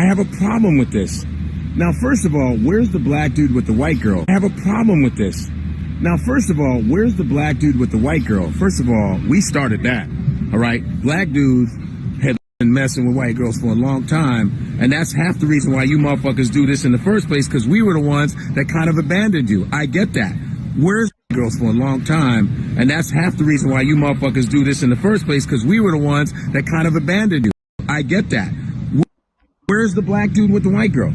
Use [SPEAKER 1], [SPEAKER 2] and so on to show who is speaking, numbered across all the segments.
[SPEAKER 1] I have a problem with this. Now, first of all, where's the black dude with the white girl? I have a problem with this. Now, first of all, where's the black dude with the white girl? First of all, we started that, all right? Black dudes had been messing with white girls for a long time, and that's half the reason why you motherfuckers do this in the first place, because we were the ones that kind of abandoned you. I get that. Where's girls for a long time, and that's half the reason why you motherfuckers do this in the first place, because we were the ones that kind of abandoned you. I get that. Where's the black dude with the white girl?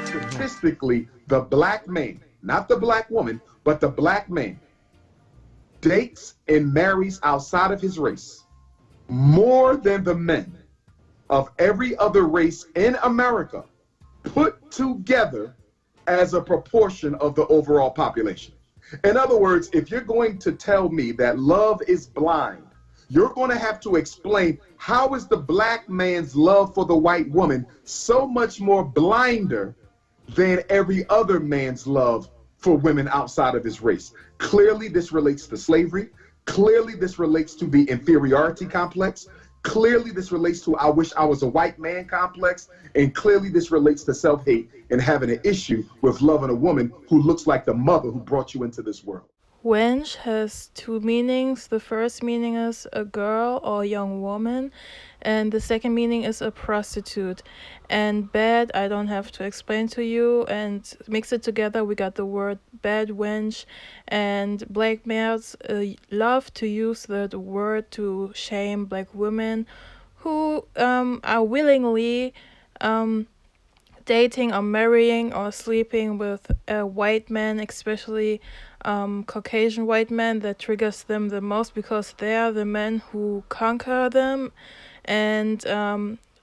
[SPEAKER 2] Statistically, the black man, not the black woman, but the black man, dates and marries outside of his race more than the men of every other race in America put together as a proportion of the overall population. In other words, if you're going to tell me that love is blind, you're going to have to explain how is the black man's love for the white woman so much more blinder than every other man's love for women outside of his race. Clearly, this relates to slavery. Clearly, this relates to the inferiority complex. Clearly, this relates to I wish I was a white man complex. And clearly, this relates to self-hate and having an issue with loving a woman who looks like the mother who brought you into this world.
[SPEAKER 3] Wench has two meanings. The first meaning is a girl or young woman, and the second meaning is a prostitute. And bad, I don't have to explain to you, and mix it together, we got the word bedwench. And black males love to use that word to shame black women who are willingly dating or marrying or sleeping with a white man, especially Caucasian white men. That triggers them the most because they are the men who conquer them. And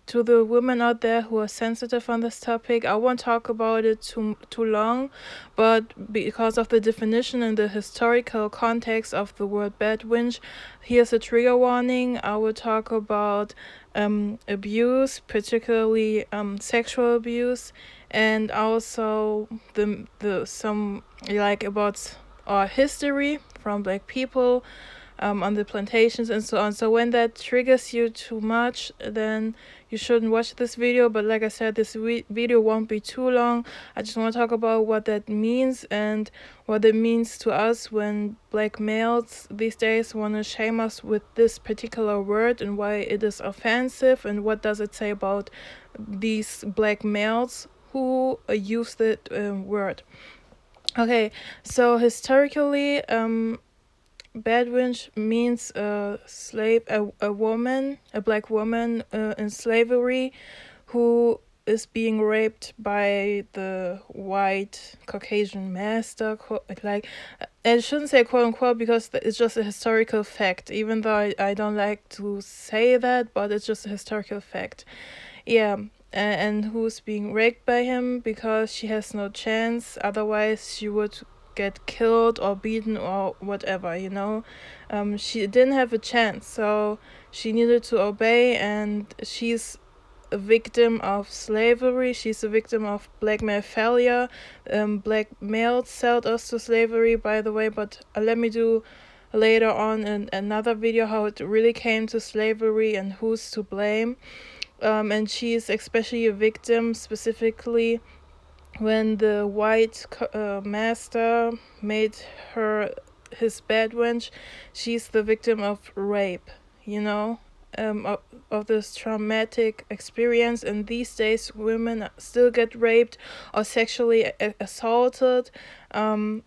[SPEAKER 3] to the women out there who are sensitive on this topic, I won't talk about it too long, but because of the definition and the historical context of the word bedwench, here's a trigger warning. I will talk about abuse, particularly sexual abuse, and also some like about our history from black people on the plantations and so on. So when that triggers you too much, then you shouldn't watch this video. But like I said, this video won't be too long. I just want to talk about what that means and what it means to us when black males these days want to shame us with this particular word and why it is offensive, and what does it say about these black males who use that word. Okay, so historically, bedwench means a slave, a woman, a black woman in slavery who is being raped by the white Caucasian master. Like, I shouldn't say quote unquote because it's just a historical fact, even though I don't like to say that, but it's just a historical fact. Yeah. And who's being raped by him because she has no chance, otherwise she would get killed or beaten or whatever, you know. She didn't have a chance, so she needed to obey, and she's a victim of slavery. She's a victim of black male failure. Black males sold us to slavery, by the way, but let me do later on in another video how it really came to slavery and who's to blame. And she's especially a victim specifically when the white master made her his bedwench. She's the victim of rape, you know, of this traumatic experience. And these days women still get raped or sexually assaulted. And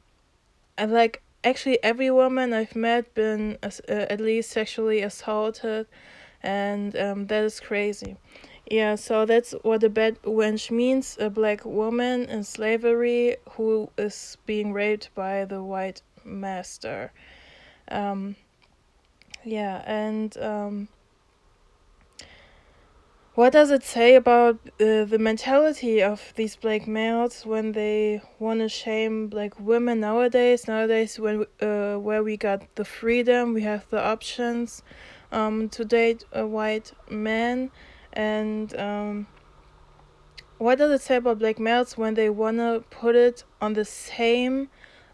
[SPEAKER 3] like actually every woman I've met been at least sexually assaulted, and that is crazy. Yeah, so that's what a bedwench means, a black woman in slavery who is being raped by the white master. Um, yeah, and what does it say about the mentality of these black males when they want to shame black women nowadays? Nowadays, when where we got the freedom, we have the options to date a white man, and what does it say about black males when they want to put it on the same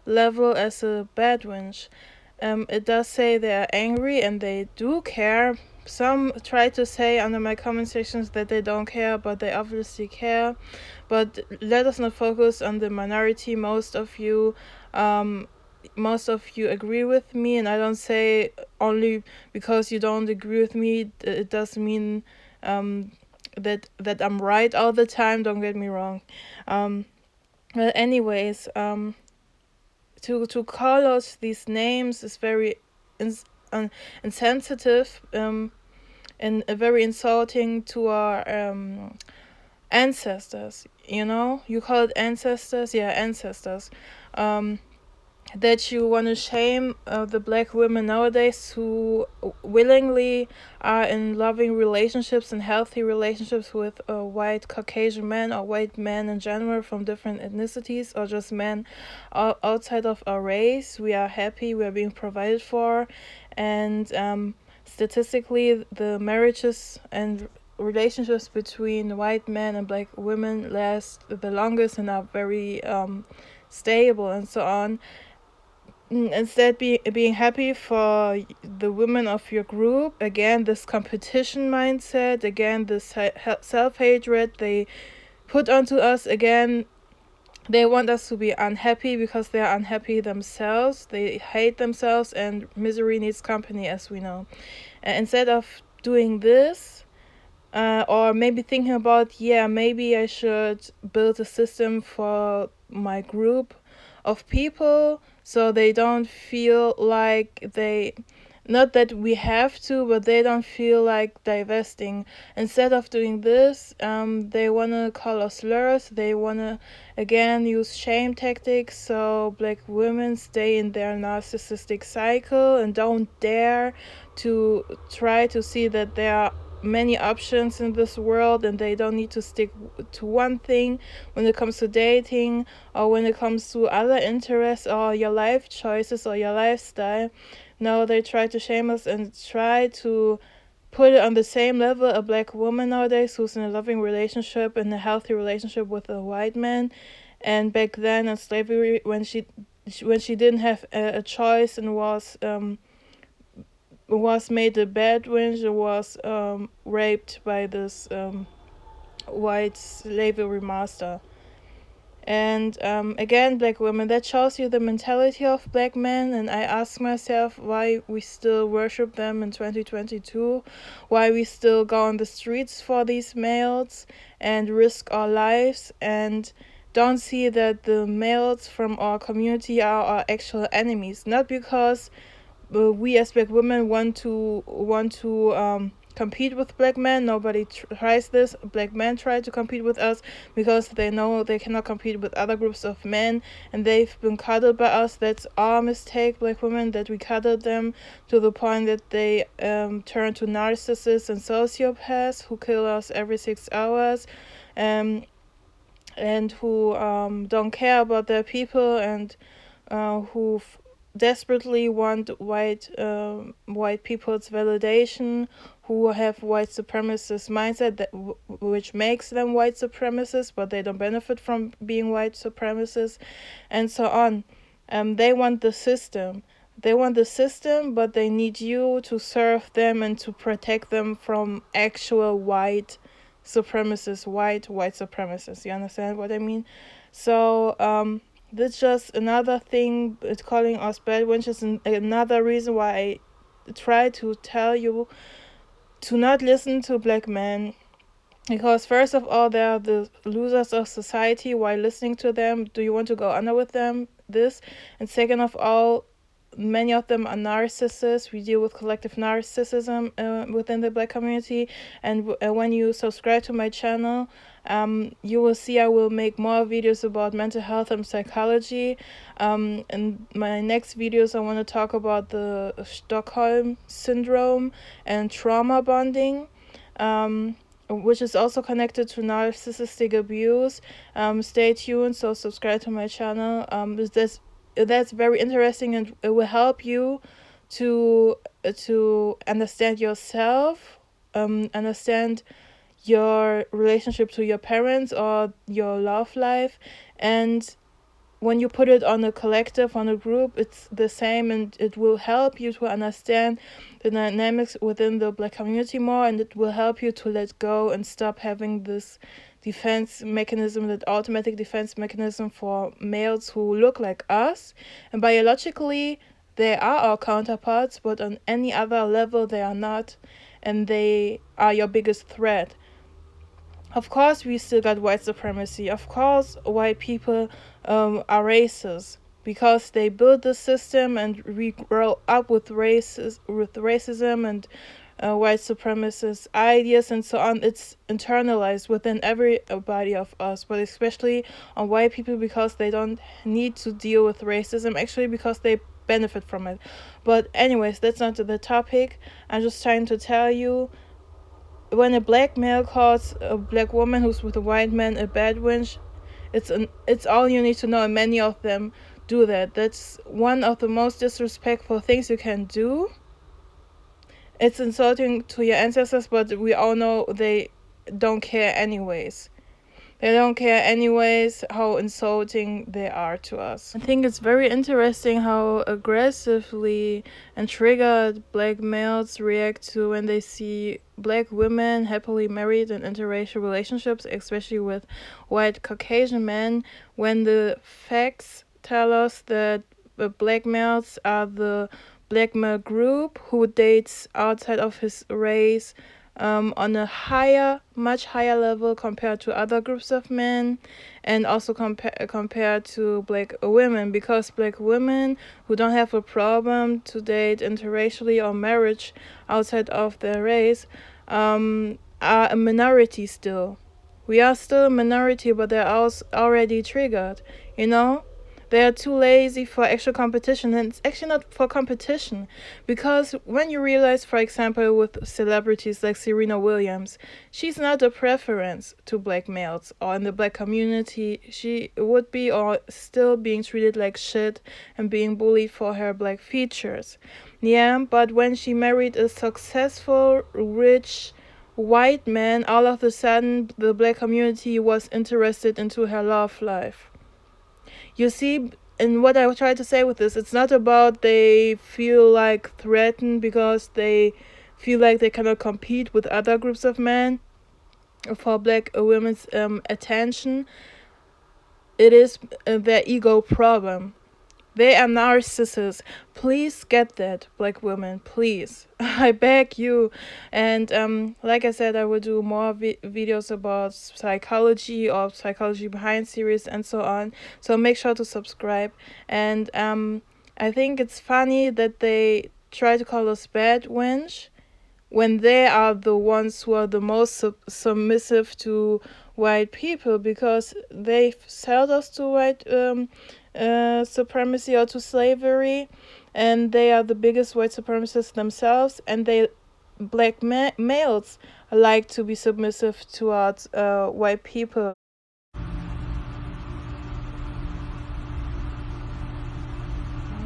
[SPEAKER 3] level as a bedwench? It does say they are angry and they do care. Some try to say under my comment sections that they don't care, but they obviously care. But let us not focus on the minority. Most of you agree with me, and I don't say only because you don't agree with me. It doesn't mean that I'm right all the time. Don't get me wrong. But anyways, to call us these names is very insensitive and very insulting to our ancestors. You call it ancestors, yeah, ancestors. That you want to shame the black women nowadays who willingly are in loving relationships and healthy relationships with white Caucasian men or white men in general from different ethnicities or just men outside of our race. We are happy, we are being provided for, and statistically the marriages and relationships between white men and black women last the longest and are very stable and so on. Instead being happy for the women of your group, again this competition mindset, again this self-hatred they put onto us, again they want us to be unhappy because they are unhappy themselves, they hate themselves, and misery needs company, as we know. And instead of doing this, or maybe thinking about, yeah, maybe I should build a system for my group of people so they don't feel like not that we have to, but they don't feel like divesting. Instead of doing this, they want to call us slurs. They want to, again, use shame tactics so black women stay in their narcissistic cycle and don't dare to try to see that there are many options in this world and they don't need to stick to one thing when it comes to dating or when it comes to other interests or your life choices or your lifestyle. No, they try to shame us and try to put it on the same level a black woman nowadays who's in a loving relationship, in a healthy relationship with a white man. And back then in slavery, when she didn't have a choice and was made a bedwench, was raped by this white slavery master. And again, black women, that shows you the mentality of black men. And I ask myself why we still worship them in 2022, why we still go on the streets for these males and risk our lives and don't see that the males from our community are our actual enemies. Not because we as black women want to compete with black men. Nobody tries this. Black men try to compete with us because they know they cannot compete with other groups of men, and they've been coddled by us. That's our mistake, black women, that we coddled them to the point that they turn to narcissists and sociopaths who kill us every 6 hours, and who don't care about their people, and who desperately want white people's validation, who have white supremacist mindset which makes them white supremacists, but they don't benefit from being white supremacists, and so on. They want the system. They want the system, but they need you to serve them and to protect them from actual white supremacists, white supremacists. You understand what I mean? So that's just another thing. It's calling us bad wenches, and another reason why I try to tell you to not listen to black men, because first of all, they are the losers of society. While listening to them, do you want to go under with them? And second of all, many of them are narcissists. We deal with collective narcissism within the Black community. And when you subscribe to my channel, you will see I will make more videos about mental health and psychology. In my next videos, I want to talk about the Stockholm syndrome and trauma bonding, which is also connected to narcissistic abuse. Stay tuned, so subscribe to my channel. That's very interesting, and it will help you to understand yourself, understand your relationship to your parents or your love life. And when you put it on a collective, on a group, it's the same, and it will help you to understand the dynamics within the Black community more, and it will help you to let go and stop having this defense mechanism, that automatic defense mechanism for males who look like us. And biologically, they are our counterparts, but on any other level, they are not, and they are your biggest threat. Of course, we still got white supremacy. Of course, white people are racist because they built the system, and we grow up with racism and white supremacist ideas and so on. It's internalized within everybody of us, but especially on white people, because they don't need to deal with racism, actually because they benefit from it. But anyways, that's not the topic. I'm just trying to tell you, when a black male calls a black woman who's with a white man a bedwench, it's all you need to know, and many of them do that. That's one of the most disrespectful things you can do. It's insulting to your ancestors, but we all know they don't care anyways. They don't care anyways how insulting they are to us. I think it's very interesting how aggressively and triggered black males react to when they see black women happily married in interracial relationships, especially with white Caucasian men, when the facts tell us that black males are the black male group who dates outside of his race, on a much higher level compared to other groups of men, and also compared to black women, because black women who don't have a problem to date interracially or marriage outside of their race are a minority still. We are still a minority, but they're already triggered, you know? They are too lazy for actual competition, and it's actually not for competition, because when you realize, for example, with celebrities like Serena Williams, she's not a preference to black males, or in the black community she would be or still being treated like shit and being bullied for her black features. Yeah, but when she married a successful, rich white man, all of a sudden the black community was interested into her love life. You see, and what I try to say with this, it's not about they feel like threatened because they feel like they cannot compete with other groups of men for black women's attention. It is their ego problem. They are narcissists. Please get that, black women, please. I beg you. And like I said, I will do more videos about psychology or psychology behind series and so on. So make sure to subscribe. And I think it's funny that they try to call us bedwench when they are the ones who are the most submissive to white people, because they sold us to white supremacy or to slavery, and they are the biggest white supremacists themselves, and black males like to be submissive towards white people.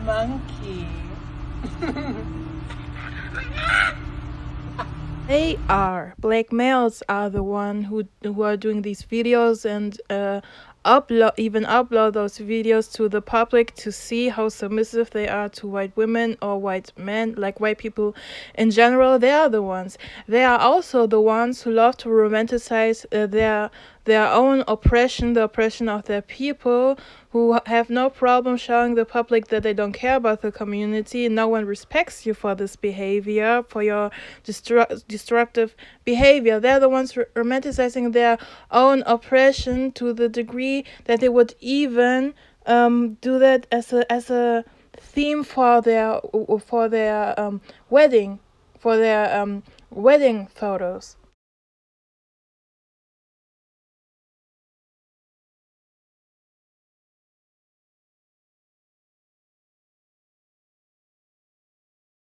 [SPEAKER 3] Monkey. Black males are the one who are doing these videos and upload those videos to the public to see how submissive they are to white women or white men, like white people in general. They are the ones. They are also the ones who love to romanticize their own oppression, the oppression of their people, who have no problem showing the public that they don't care about the community. No one respects you for this behavior, for your destructive behavior. They're the ones romanticizing their own oppression to the degree that they would even do that as a theme for their wedding, for their wedding photos.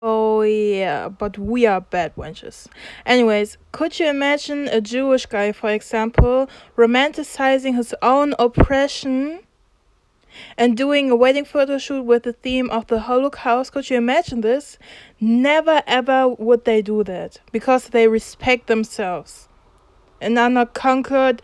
[SPEAKER 3] Oh yeah, but we are bad wenches. Anyways, could you imagine a Jewish guy, for example, romanticizing his own oppression and doing a wedding photo shoot with the theme of the Holocaust? Could you imagine this? Never ever would they do that because they respect themselves and are not conquered,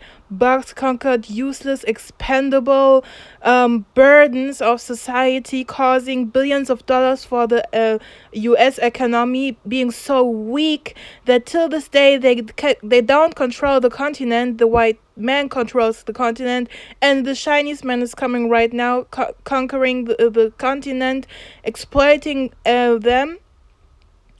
[SPEAKER 3] useless, expendable burdens of society, causing billions of dollars for the U.S. economy, being so weak that till this day they don't control the continent. The white man controls the continent, and the Chinese man is coming right now, conquering the continent, exploiting them.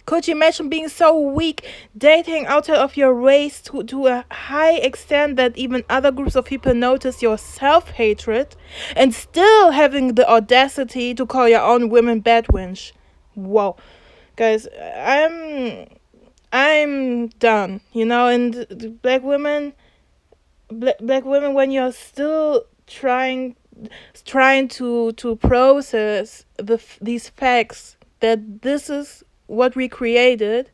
[SPEAKER 3] Could you imagine being so weak, dating outside of your race to a high extent that even other groups of people notice your self-hatred, and still having the audacity to call your own women bedwench? Whoa. Guys, I'm done, you know. And black women, when you're still trying to process these facts that this is what we created.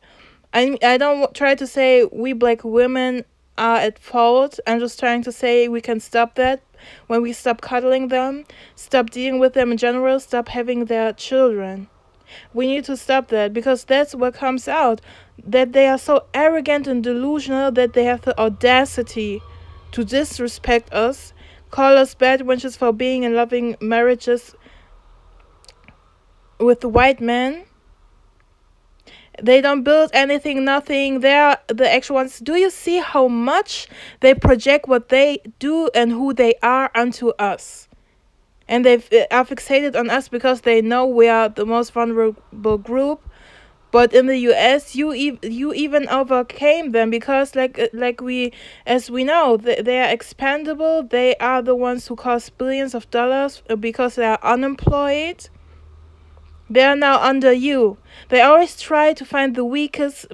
[SPEAKER 3] I don't try to say we black women are at fault. I'm just trying to say we can stop that when we stop cuddling them, stop dealing with them in general, stop having their children. We need to stop that because that's what comes out. That they are so arrogant and delusional that they have the audacity to disrespect us, call us bad wenches for being in loving marriages with white men. They don't build anything, nothing. They're the actual ones. Do you see how much they project what they do and who they are onto us? And they are fixated on us because they know we are the most vulnerable group. But in the US, you even overcame them because, as we know, they are expendable. They are the ones who cost billions of dollars because they are unemployed. They are now under you. They always try to find the weakest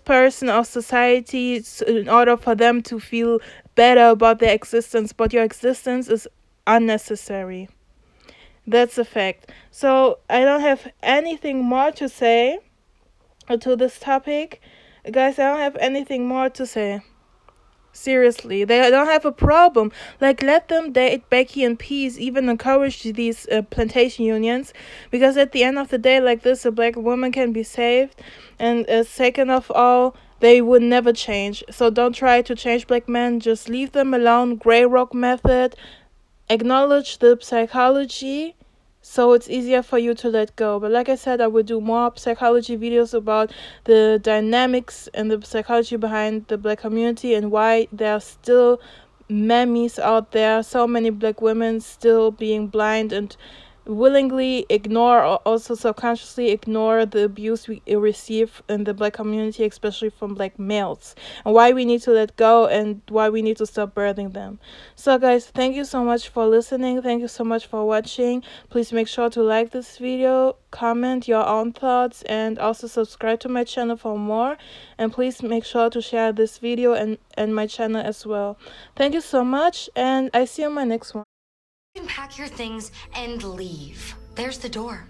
[SPEAKER 3] person of society in order for them to feel better about their existence. But your existence is unnecessary. That's a fact. So I don't have anything more to say to this topic. Guys, I don't have anything more to say. Seriously, they don't have a problem. Like, let them date Becky in peace. Even encourage these plantation unions, because at the end of the day, like this, a black woman can be saved. And second of all, they would never change. So don't try to change black men. Just leave them alone. Grey rock method. Acknowledge the psychology, so it's easier for you to let go. But like I said, I will do more psychology videos about the dynamics and the psychology behind the black community and why there are still mammies out there, so many black women still being blind and willingly ignore, or also subconsciously ignore, the abuse we receive in the black community, especially from black males, and why we need to let go and why we need to stop birthing them. So guys, thank you so much for listening. Thank you so much for watching. Please make sure to like this video, comment your own thoughts, and also subscribe to my channel for more. And please make sure to share this video and my channel as well. Thank you so much, and I see you in my next one.
[SPEAKER 4] You can pack your things and leave. There's the door.